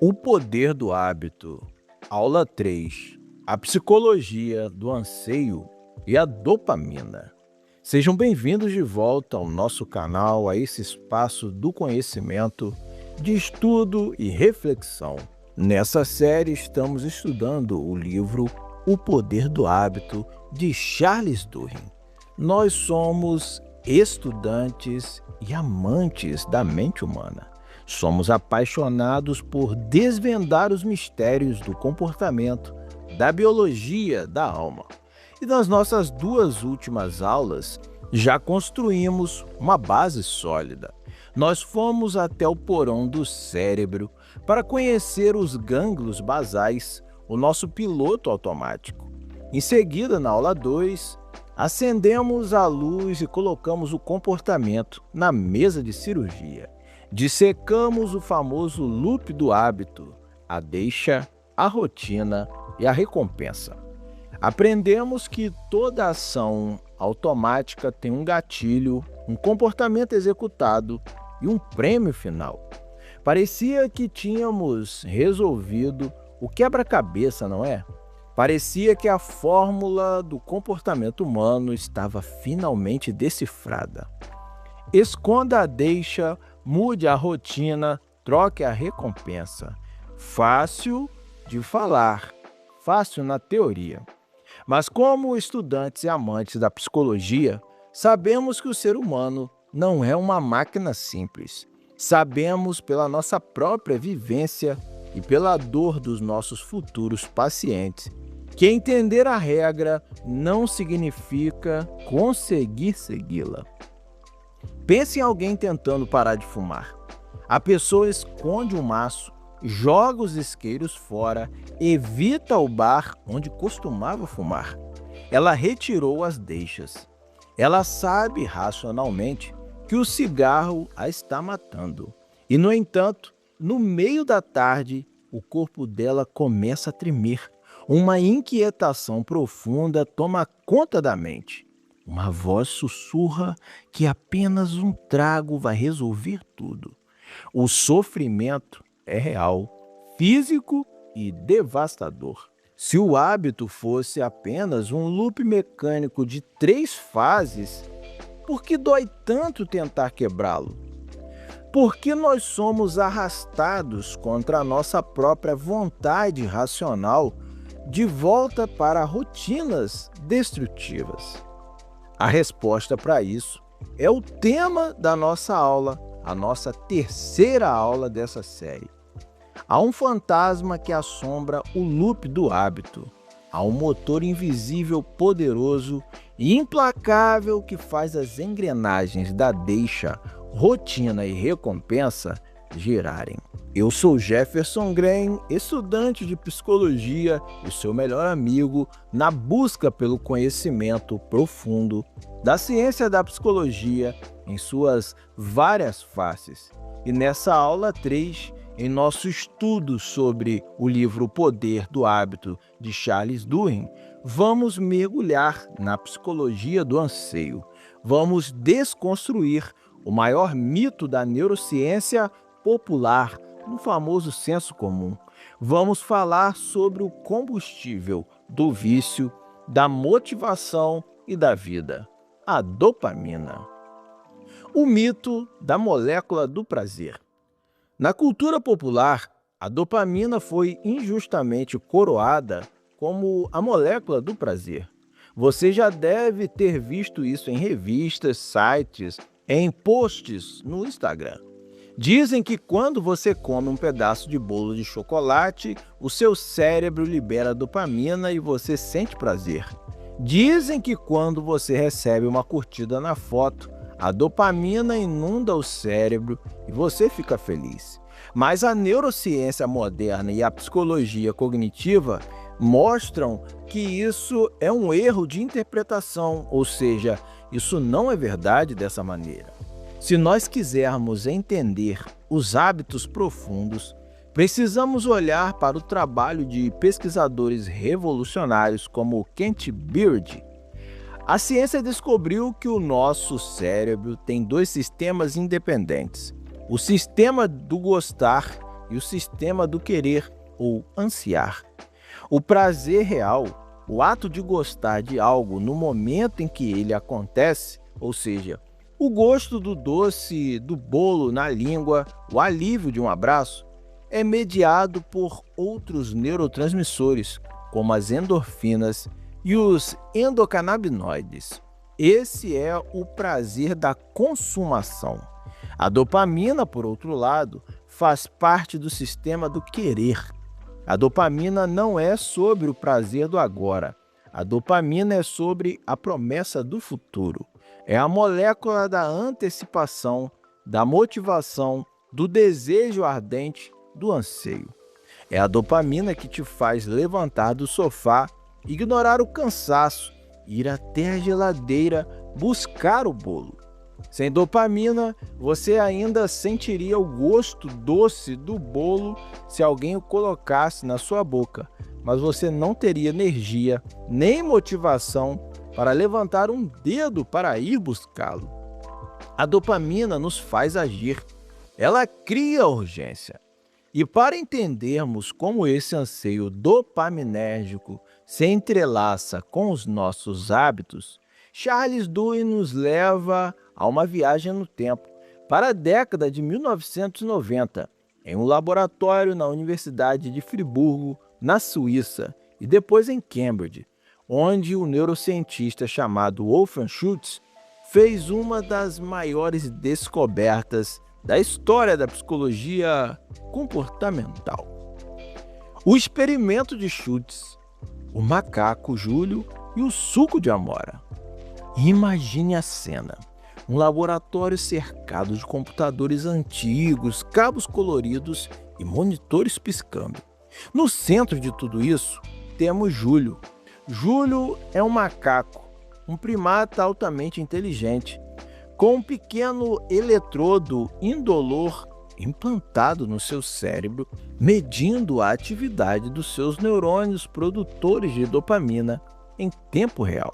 O poder do hábito. Aula 3. A psicologia do anseio e a dopamina. Sejam bem-vindos de volta ao nosso canal, a esse espaço do conhecimento, de estudo e reflexão. Nessa série estamos estudando o livro O Poder do Hábito, de Charles Duhigg. Nós somos estudantes e amantes da mente humana. Somos apaixonados por desvendar os mistérios do comportamento, da biologia da alma. E nas nossas duas últimas aulas, já construímos uma base sólida. Nós fomos até o porão do cérebro para conhecer os gânglios basais, o nosso piloto automático. Em seguida, na aula 2, acendemos a luz e colocamos o comportamento na mesa de cirurgia. Dissecamos o famoso loop do hábito, a deixa, a rotina e a recompensa. Aprendemos que toda ação automática tem um gatilho, um comportamento executado e um prêmio final. Parecia que tínhamos resolvido o quebra-cabeça, não é? Parecia que a fórmula do comportamento humano estava finalmente decifrada. Esconda a deixa, mude a rotina, troque a recompensa. Fácil de falar, fácil na teoria. Mas como estudantes e amantes da psicologia, sabemos que o ser humano não é uma máquina simples. Sabemos pela nossa própria vivência e pela dor dos nossos futuros pacientes que entender a regra não significa conseguir segui-la. Pense em alguém tentando parar de fumar. A pessoa esconde um maço, joga os isqueiros fora, evita o bar onde costumava fumar. Ela retirou as deixas. Ela sabe racionalmente que o cigarro a está matando. E, no entanto, no meio da tarde, o corpo dela começa a tremer. Uma inquietação profunda toma conta da mente. Uma voz sussurra que apenas um trago vai resolver tudo. O sofrimento é real, físico e devastador. Se o hábito fosse apenas um loop mecânico de 3 fases, por que dói tanto tentar quebrá-lo? Por que nós somos arrastados contra a nossa própria vontade racional de volta para rotinas destrutivas? A resposta para isso é o tema da nossa aula, a nossa terceira aula dessa série. Há um fantasma que assombra o loop do hábito. Há um motor invisível, poderoso e implacável que faz as engrenagens da deixa, rotina e recompensa girarem. Eu sou Jefferson Green, estudante de psicologia e seu melhor amigo na busca pelo conhecimento profundo da ciência da psicologia em suas várias faces. E nessa aula 3, em nosso estudo sobre o livro O Poder do Hábito, de Charles Duhigg, vamos mergulhar na psicologia do anseio. Vamos desconstruir o maior mito da neurociência popular, no famoso senso comum. Vamos falar sobre o combustível do vício, da motivação e da vida, a dopamina. O mito da molécula do prazer. Na cultura popular, a dopamina foi injustamente coroada como a molécula do prazer. Você já deve ter visto isso em revistas, sites, em posts no Instagram. Dizem que quando você come um pedaço de bolo de chocolate, o seu cérebro libera dopamina e você sente prazer. Dizem que quando você recebe uma curtida na foto, a dopamina inunda o cérebro e você fica feliz. Mas a neurociência moderna e a psicologia cognitiva mostram que isso é um erro de interpretação, ou seja, isso não é verdade dessa maneira. Se nós quisermos entender os hábitos profundos, precisamos olhar para o trabalho de pesquisadores revolucionários como Kent Beard. A ciência descobriu que o nosso cérebro tem 2 sistemas independentes: o sistema do gostar e o sistema do querer ou ansiar. O prazer real, o ato de gostar de algo no momento em que ele acontece, ou seja, o gosto do doce, do bolo na língua, o alívio de um abraço, é mediado por outros neurotransmissores, como as endorfinas e os endocannabinoides. Esse é o prazer da consumação. A dopamina, por outro lado, faz parte do sistema do querer. A dopamina não é sobre o prazer do agora. A dopamina é sobre a promessa do futuro. É a molécula da antecipação, da motivação, do desejo ardente, do anseio. É a dopamina que te faz levantar do sofá, ignorar o cansaço, ir até a geladeira, buscar o bolo. Sem dopamina, você ainda sentiria o gosto doce do bolo se alguém o colocasse na sua boca, mas você não teria energia nem motivação para levantar um dedo para ir buscá-lo. A dopamina nos faz agir. Ela cria urgência. E para entendermos como esse anseio dopaminérgico se entrelaça com os nossos hábitos, Charles Duhigg nos leva a uma viagem no tempo, para a década de 1990, em um laboratório na Universidade de Friburgo, na Suíça, e depois em Cambridge, onde o neurocientista chamado Wolfram Schultz fez uma das maiores descobertas da história da psicologia comportamental. O experimento de Schultz, o macaco Júlio e o suco de amora. Imagine a cena. Um laboratório cercado de computadores antigos, cabos coloridos e monitores piscando. No centro de tudo isso, temos Júlio. Júlio é um macaco, um primata altamente inteligente, com um pequeno eletrodo indolor implantado no seu cérebro, medindo a atividade dos seus neurônios produtores de dopamina em tempo real.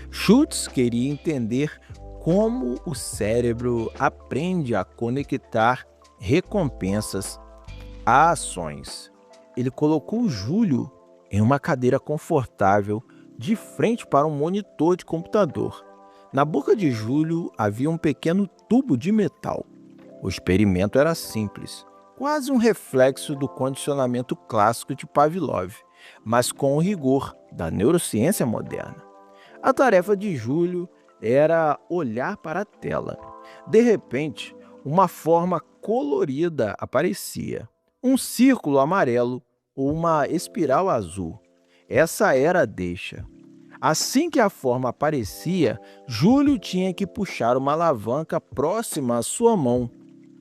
Schultz queria entender como o cérebro aprende a conectar recompensas a ações. Ele colocou Júlio em uma cadeira confortável de frente para um monitor de computador. Na boca de Júlio havia um pequeno tubo de metal. O experimento era simples, quase um reflexo do condicionamento clássico de Pavlov, mas com o rigor da neurociência moderna. A tarefa de Júlio era olhar para a tela. De repente, uma forma colorida aparecia, um círculo amarelo ou uma espiral azul. Essa era a deixa. Assim que a forma aparecia, Júlio tinha que puxar uma alavanca próxima à sua mão.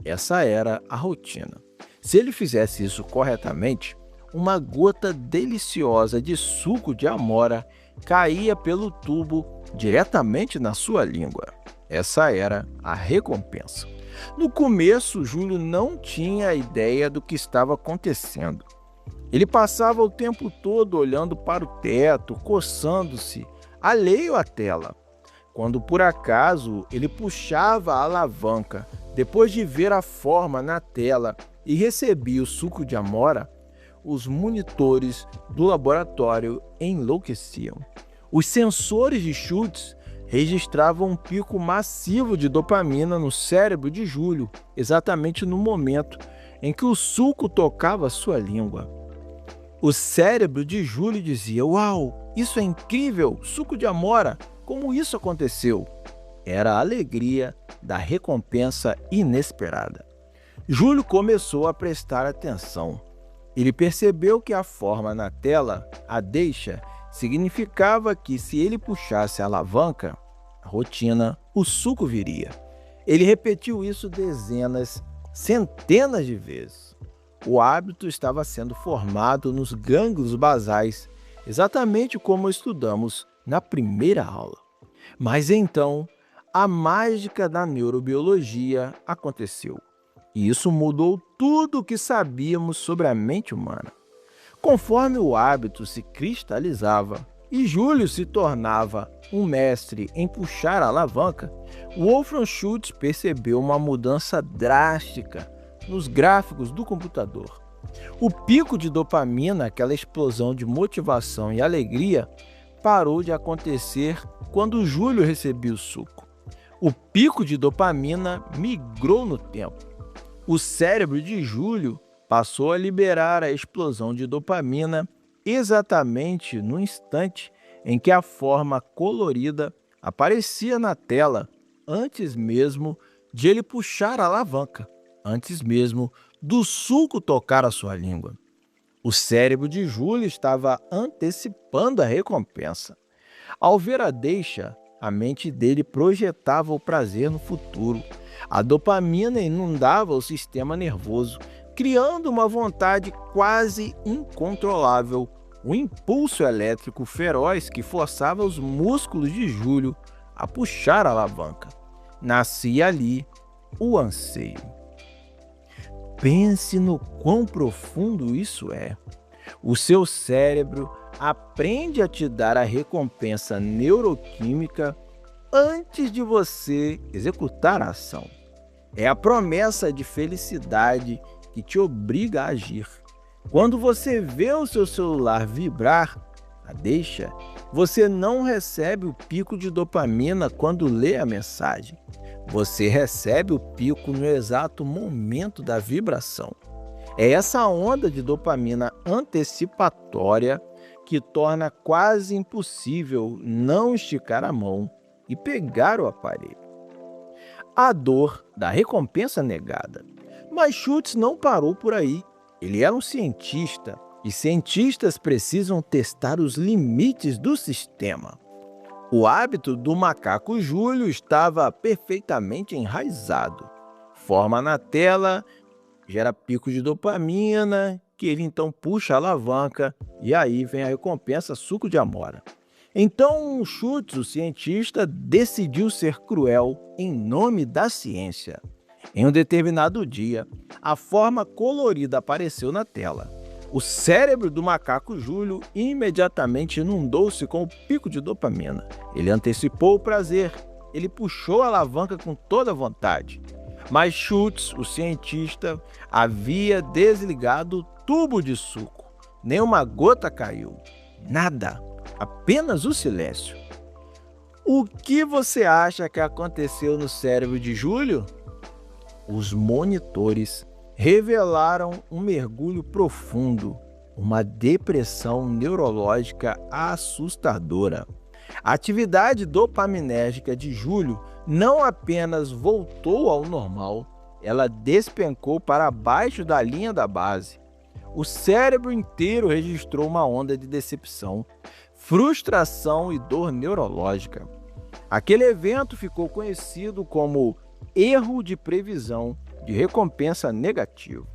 Essa era a rotina. Se ele fizesse isso corretamente, uma gota deliciosa de suco de amora caía pelo tubo diretamente na sua língua. Essa era a recompensa. No começo, Júlio não tinha ideia do que estava acontecendo. Ele passava o tempo todo olhando para o teto, coçando-se, alheio à tela. Quando por acaso ele puxava a alavanca, depois de ver a forma na tela e recebia o suco de amora, os monitores do laboratório enlouqueciam. Os sensores de Schultz registravam um pico massivo de dopamina no cérebro de Júlio, exatamente no momento em que o suco tocava sua língua. O cérebro de Júlio dizia: "Uau, isso é incrível! Suco de amora! Como isso aconteceu?" Era a alegria da recompensa inesperada. Júlio começou a prestar atenção. Ele percebeu que a forma na tela, a deixa, significava que se ele puxasse a alavanca, a rotina, o suco viria. Ele repetiu isso dezenas, centenas de vezes. O hábito estava sendo formado nos gânglios basais, exatamente como estudamos na primeira aula. Mas então, a mágica da neurobiologia aconteceu. E isso mudou tudo o que sabíamos sobre a mente humana. Conforme o hábito se cristalizava e Júlio se tornava um mestre em puxar a alavanca, Wolfram Schultz percebeu uma mudança drástica nos gráficos do computador. O pico de dopamina, aquela explosão de motivação e alegria, parou de acontecer quando Júlio recebia o suco. O pico de dopamina migrou no tempo. O cérebro de Júlio passou a liberar a explosão de dopamina exatamente no instante em que a forma colorida aparecia na tela, antes mesmo de ele puxar a alavanca, antes mesmo do suco tocar a sua língua. O cérebro de Júlio estava antecipando a recompensa. Ao ver a deixa, a mente dele projetava o prazer no futuro. A dopamina inundava o sistema nervoso, criando uma vontade quase incontrolável, um impulso elétrico feroz que forçava os músculos de Júlio a puxar a alavanca. Nascia ali o anseio. Pense no quão profundo isso é. O seu cérebro aprende a te dar a recompensa neuroquímica antes de você executar a ação. É a promessa de felicidade que te obriga a agir. Quando você vê o seu celular vibrar, deixa, você não recebe o pico de dopamina quando lê a mensagem. Você recebe o pico no exato momento da vibração. É essa onda de dopamina antecipatória que torna quase impossível não esticar a mão e pegar o aparelho. A dor da recompensa negada. Mas Schultz não parou por aí. Ele era um cientista, e cientistas precisam testar os limites do sistema. O hábito do macaco Júlio estava perfeitamente enraizado. Forma na tela, gera pico de dopamina, que ele então puxa a alavanca, e aí vem a recompensa suco de amora. Então Schultz, o cientista, decidiu ser cruel em nome da ciência. Em um determinado dia, a forma colorida apareceu na tela. O cérebro do macaco Júlio imediatamente inundou-se com o pico de dopamina. Ele antecipou o prazer, ele puxou a alavanca com toda a vontade. Mas Schultz, o cientista, havia desligado o tubo de suco. Nenhuma gota caiu. Nada. Apenas o silêncio. O que você acha que aconteceu no cérebro de Júlio? Os monitores revelaram um mergulho profundo, uma depressão neurológica assustadora. A atividade dopaminérgica de Júlio não apenas voltou ao normal, ela despencou para baixo da linha da base. O cérebro inteiro registrou uma onda de decepção, frustração e dor neurológica. Aquele evento ficou conhecido como erro de previsão de recompensa negativo.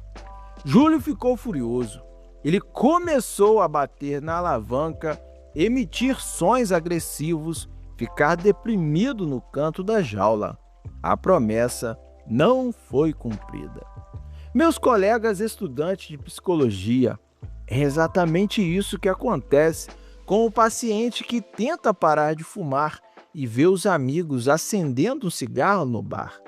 Júlio ficou furioso. Ele começou a bater na alavanca, emitir sons agressivos, ficar deprimido no canto da jaula. A promessa não foi cumprida. Meus colegas estudantes de psicologia, é exatamente isso que acontece com o paciente que tenta parar de fumar e vê os amigos acendendo um cigarro no bar.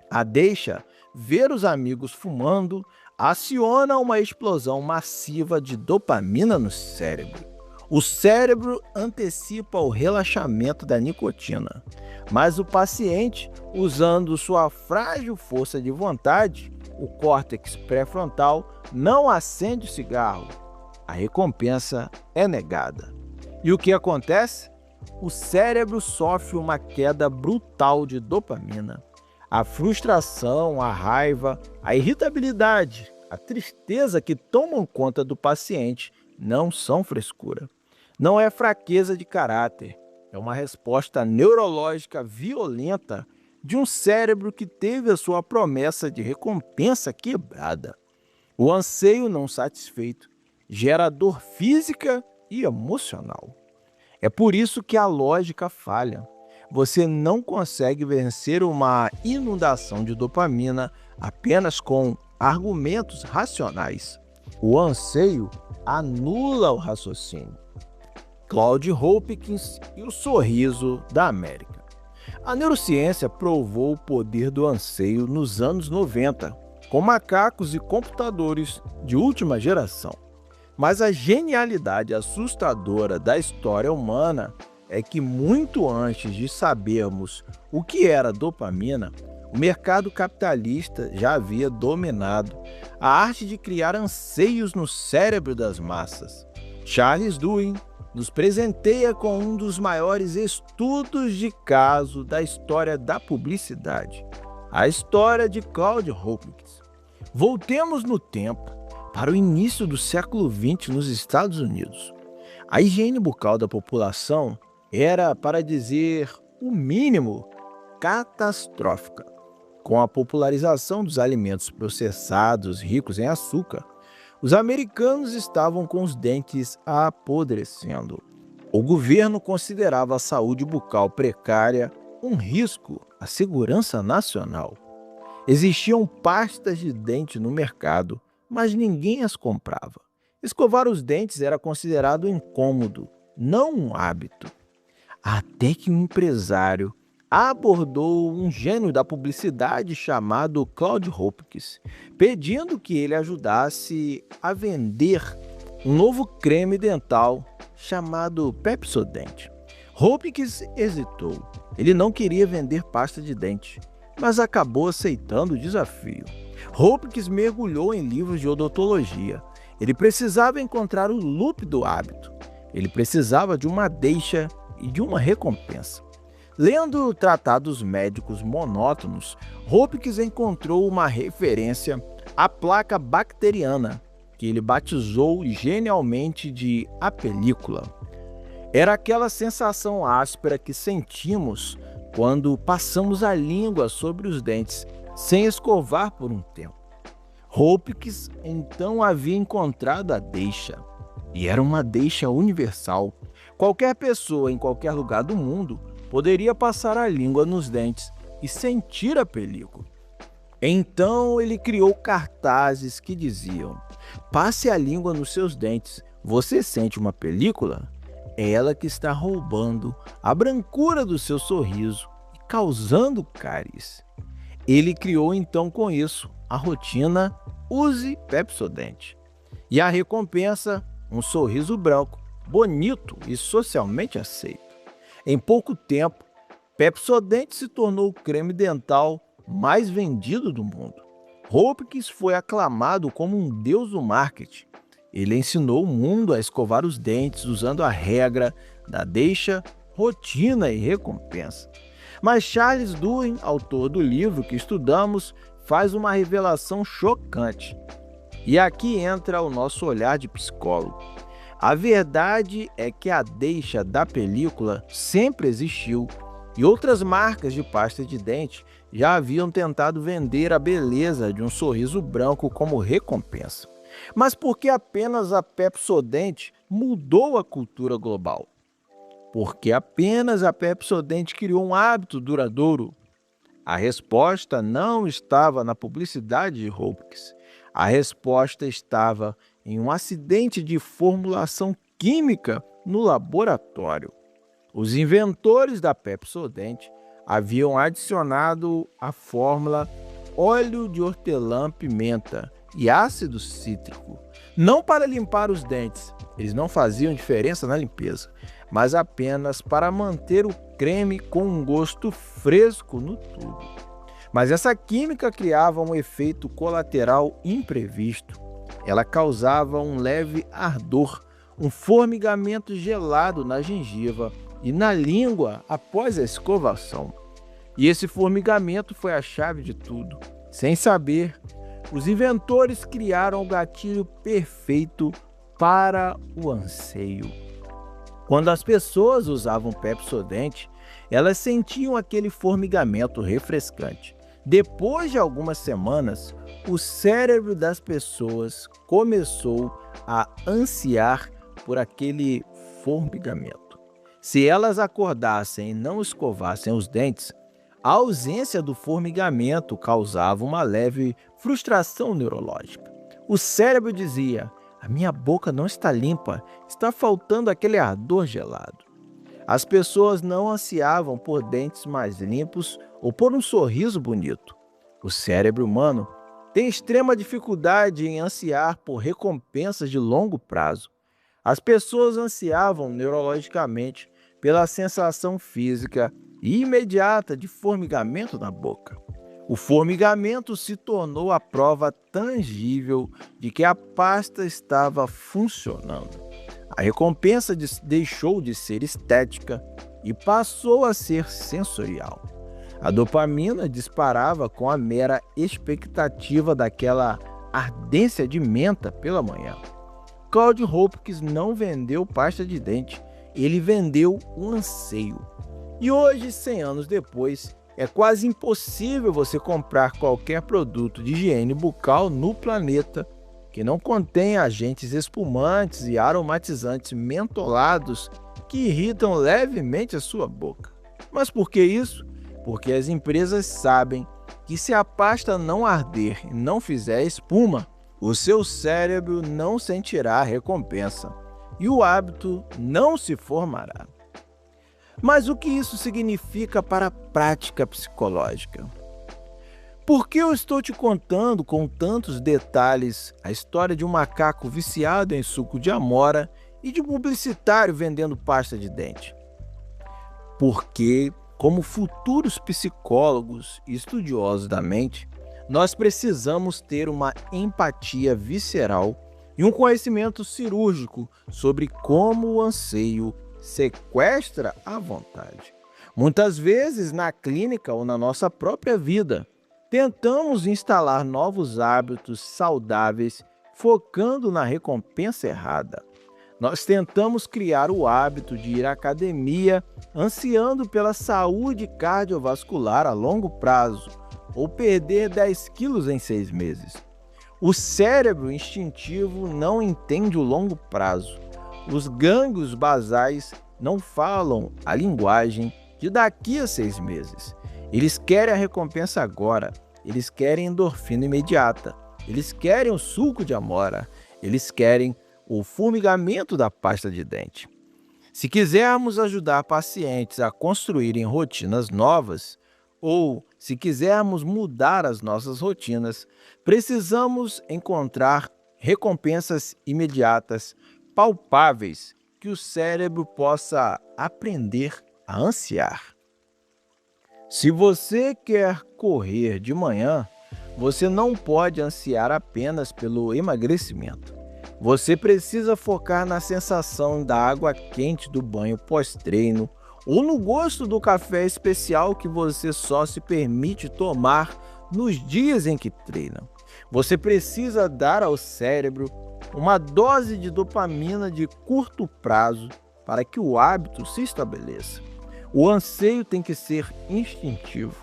A deixa ver os amigos fumando aciona uma explosão massiva de dopamina no cérebro. O cérebro antecipa o relaxamento da nicotina, mas o paciente, usando sua frágil força de vontade, o córtex pré-frontal, não acende o cigarro. A recompensa é negada. E o que acontece? O cérebro sofre uma queda brutal de dopamina. A frustração, a raiva, a irritabilidade, a tristeza que tomam conta do paciente não são frescura. Não é fraqueza de caráter, é uma resposta neurológica violenta de um cérebro que teve a sua promessa de recompensa quebrada. O anseio não satisfeito gera dor física e emocional. É por isso que a lógica falha. Você não consegue vencer uma inundação de dopamina apenas com argumentos racionais. O anseio anula o raciocínio. Claude Hopkins e o sorriso da América. A neurociência provou o poder do anseio nos anos 90. com macacos e computadores de última geração. Mas a genialidade assustadora da história humana é que muito antes de sabermos o que era dopamina, o mercado capitalista já havia dominado a arte de criar anseios no cérebro das massas. Charles Duhigg nos presenteia com um dos maiores estudos de caso da história da publicidade, a história de Claude Hopkins. Voltemos no tempo para o início do século XX nos Estados Unidos. A higiene bucal da população era, para dizer o mínimo, catastrófica. Com a popularização dos alimentos processados ricos em açúcar, os americanos estavam com os dentes apodrecendo. O governo considerava a saúde bucal precária um risco à segurança nacional. Existiam pastas de dente no mercado, mas ninguém as comprava. Escovar os dentes era considerado incômodo, não um hábito. Até que um empresário abordou um gênio da publicidade chamado Claude Hopkins, pedindo que ele ajudasse a vender um novo creme dental chamado Pepsodent. Hopkins hesitou. Ele não queria vender pasta de dente, mas acabou aceitando o desafio. Hopkins mergulhou em livros de odontologia. Ele precisava encontrar o loop do hábito. Ele precisava de uma deixa e de uma recompensa. Lendo tratados médicos monótonos, Hopkins encontrou uma referência à placa bacteriana, que ele batizou genialmente de a película. Era aquela sensação áspera que sentimos quando passamos a língua sobre os dentes, sem escovar por um tempo. Hopkins então havia encontrado a deixa, e era uma deixa universal. Qualquer pessoa em qualquer lugar do mundo poderia passar a língua nos dentes e sentir a película. Então ele criou cartazes que diziam: passe a língua nos seus dentes, você sente uma película? É ela que está roubando a brancura do seu sorriso e causando cáries. Ele criou então com isso a rotina Use Pepsodent. E a recompensa, um sorriso branco, bonito e socialmente aceito. Em pouco tempo, Pepsodent se tornou o creme dental mais vendido do mundo. Hopkins foi aclamado como um deus do marketing. Ele ensinou o mundo a escovar os dentes usando a regra da deixa, rotina e recompensa. Mas Charles Duhigg, autor do livro que estudamos, faz uma revelação chocante. E aqui entra o nosso olhar de psicólogo. A verdade é que a deixa da película sempre existiu e outras marcas de pasta de dente já haviam tentado vender a beleza de um sorriso branco como recompensa. Mas por que apenas a Pepsodent mudou a cultura global? Porque apenas a Pepsodent criou um hábito duradouro? A resposta não estava na publicidade de Hopkins. A resposta estava em um acidente de formulação química no laboratório. Os inventores da Pepsodent haviam adicionado à fórmula óleo de hortelã-pimenta e ácido cítrico, não para limpar os dentes, eles não faziam diferença na limpeza, mas apenas para manter o creme com um gosto fresco no tubo. Mas essa química criava um efeito colateral imprevisto. Ela causava um leve ardor, um formigamento gelado na gengiva e na língua após a escovação. E esse formigamento foi a chave de tudo. Sem saber, os inventores criaram o gatilho perfeito para o anseio. Quando as pessoas usavam Pepsodent, elas sentiam aquele formigamento refrescante. Depois de algumas semanas, o cérebro das pessoas começou a ansiar por aquele formigamento. Se elas acordassem e não escovassem os dentes, a ausência do formigamento causava uma leve frustração neurológica. O cérebro dizia: a minha boca não está limpa, está faltando aquele ardor gelado. As pessoas não ansiavam por dentes mais limpos ou por um sorriso bonito. O cérebro humano têm extrema dificuldade em ansiar por recompensas de longo prazo. As pessoas ansiavam neurologicamente pela sensação física e imediata de formigamento na boca. O formigamento se tornou a prova tangível de que a pasta estava funcionando. A recompensa deixou de ser estética e passou a ser sensorial. A dopamina disparava com a mera expectativa daquela ardência de menta pela manhã. Claude Hopkins não vendeu pasta de dente, ele vendeu um anseio. E hoje, 100 anos depois, é quase impossível você comprar qualquer produto de higiene bucal no planeta que não contenha agentes espumantes e aromatizantes mentolados que irritam levemente a sua boca. Mas por que isso? Porque as empresas sabem que se a pasta não arder e não fizer espuma, o seu cérebro não sentirá a recompensa e o hábito não se formará. Mas o que isso significa para a prática psicológica? Por que eu estou te contando com tantos detalhes a história de um macaco viciado em suco de amora e de um publicitário vendendo pasta de dente? Porque, como futuros psicólogos e estudiosos da mente, nós precisamos ter uma empatia visceral e um conhecimento cirúrgico sobre como o anseio sequestra a vontade. Muitas vezes, na clínica ou na nossa própria vida, tentamos instalar novos hábitos saudáveis focando na recompensa errada. Nós tentamos criar o hábito de ir à academia ansiando pela saúde cardiovascular a longo prazo ou perder 10 quilos em 6 meses. O cérebro instintivo não entende o longo prazo. Os gânglios basais não falam a linguagem de daqui a 6 meses. Eles querem a recompensa agora, eles querem endorfina imediata, eles querem o suco de amora, eles querem o formigamento da pasta de dente. Se quisermos ajudar pacientes a construírem rotinas novas, ou se quisermos mudar as nossas rotinas, precisamos encontrar recompensas imediatas, palpáveis, que o cérebro possa aprender a ansiar. Se você quer correr de manhã, você não pode ansiar apenas pelo emagrecimento. Você precisa focar na sensação da água quente do banho pós-treino ou no gosto do café especial que você só se permite tomar nos dias em que treina. Você precisa dar ao cérebro uma dose de dopamina de curto prazo para que o hábito se estabeleça. O anseio tem que ser instintivo.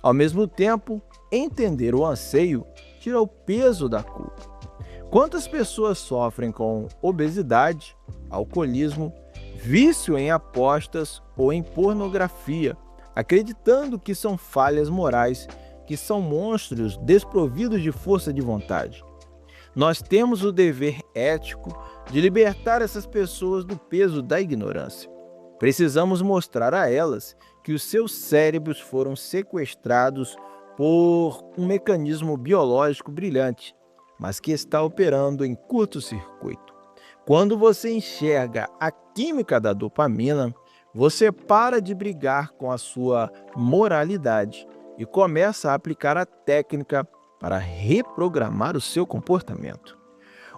Ao mesmo tempo, entender o anseio tira o peso da culpa. Quantas pessoas sofrem com obesidade, alcoolismo, vício em apostas ou em pornografia, acreditando que são falhas morais, que são monstros desprovidos de força de vontade? Nós temos o dever ético de libertar essas pessoas do peso da ignorância. Precisamos mostrar a elas que os seus cérebros foram sequestrados por um mecanismo biológico brilhante, mas que está operando em curto-circuito. Quando você enxerga a química da dopamina, você para de brigar com a sua moralidade e começa a aplicar a técnica para reprogramar o seu comportamento.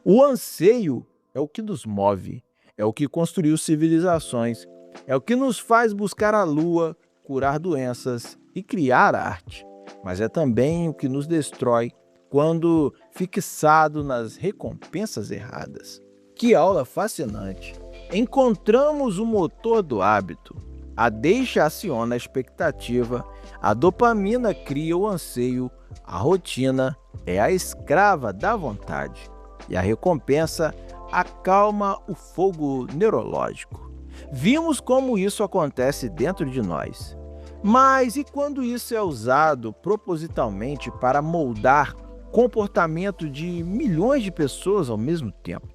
O anseio é o que nos move, é o que construiu civilizações, é o que nos faz buscar a lua, curar doenças e criar arte, mas é também o que nos destrói quando fixado nas recompensas erradas. Que aula fascinante! Encontramos o motor do hábito. A deixa aciona a expectativa, a dopamina cria o anseio, a rotina é a escrava da vontade e a recompensa acalma o fogo neurológico. Vimos como isso acontece dentro de nós. Mas e quando isso é usado propositalmente para moldar comportamento de milhões de pessoas ao mesmo tempo?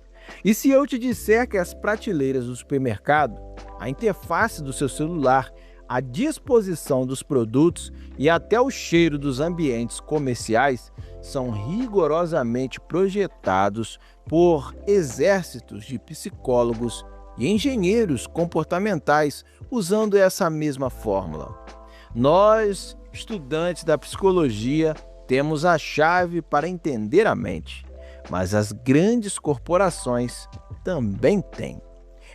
E se eu te disser que as prateleiras do supermercado, a interface do seu celular, A disposição dos produtos e até o cheiro dos ambientes comerciais são rigorosamente projetados por exércitos de psicólogos e engenheiros comportamentais usando essa mesma fórmula. Nós, estudantes da psicologia, temos a chave para entender a mente, mas as grandes corporações também têm.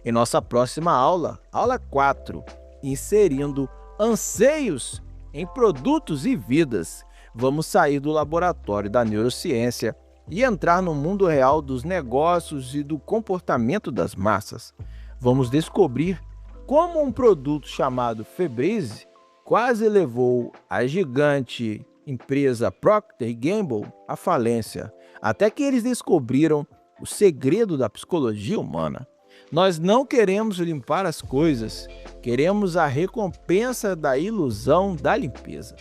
Em nossa próxima aula, aula 4, inserindo anseios em produtos e vidas, vamos sair do laboratório da neurociência e entrar no mundo real dos negócios e do comportamento das massas. Vamos descobrir como um produto chamado Febreze quase levou a gigante empresa Procter & Gamble à falência, até que eles descobriram o segredo da psicologia humana. Nós não queremos limpar as coisas, queremos a recompensa da ilusão da limpeza.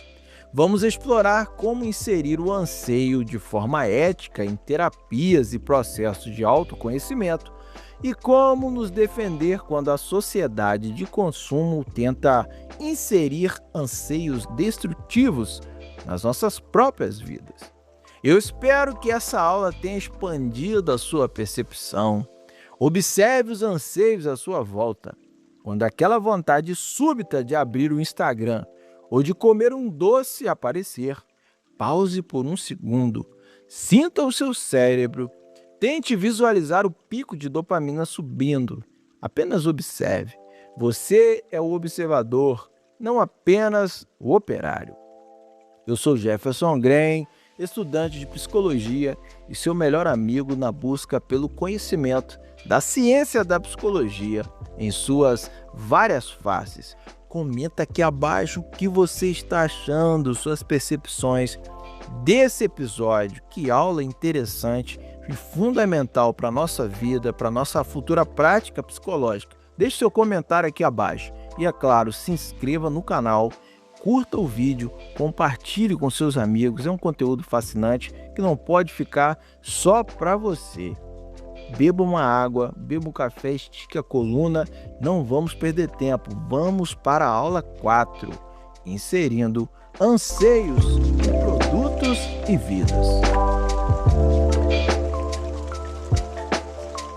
Vamos explorar como inserir o anseio de forma ética em terapias e processos de autoconhecimento e como nos defender quando a sociedade de consumo tenta inserir anseios destrutivos nas nossas próprias vidas. Eu espero que essa aula tenha expandido a sua percepção. Observe os anseios à sua volta. Quando aquela vontade súbita de abrir o Instagram ou de comer um doce aparecer, pause por um segundo, sinta o seu cérebro, tente visualizar o pico de dopamina subindo. Apenas observe. Você é o observador, não apenas o operário. Eu sou Jefferson Green, estudante de psicologia e seu melhor amigo na busca pelo conhecimento da ciência da psicologia em suas várias faces. Comenta aqui abaixo o que você está achando, suas percepções desse episódio. Que aula interessante e fundamental para a nossa vida, para a nossa futura prática psicológica. Deixe seu comentário aqui abaixo. E é claro, se inscreva no canal, curta o vídeo, compartilhe com seus amigos. É um conteúdo fascinante que não pode ficar só para você. Beba uma água, beba um café, estique a coluna. Não vamos perder tempo. Vamos para a aula 4, inserindo anseios em produtos e vidas.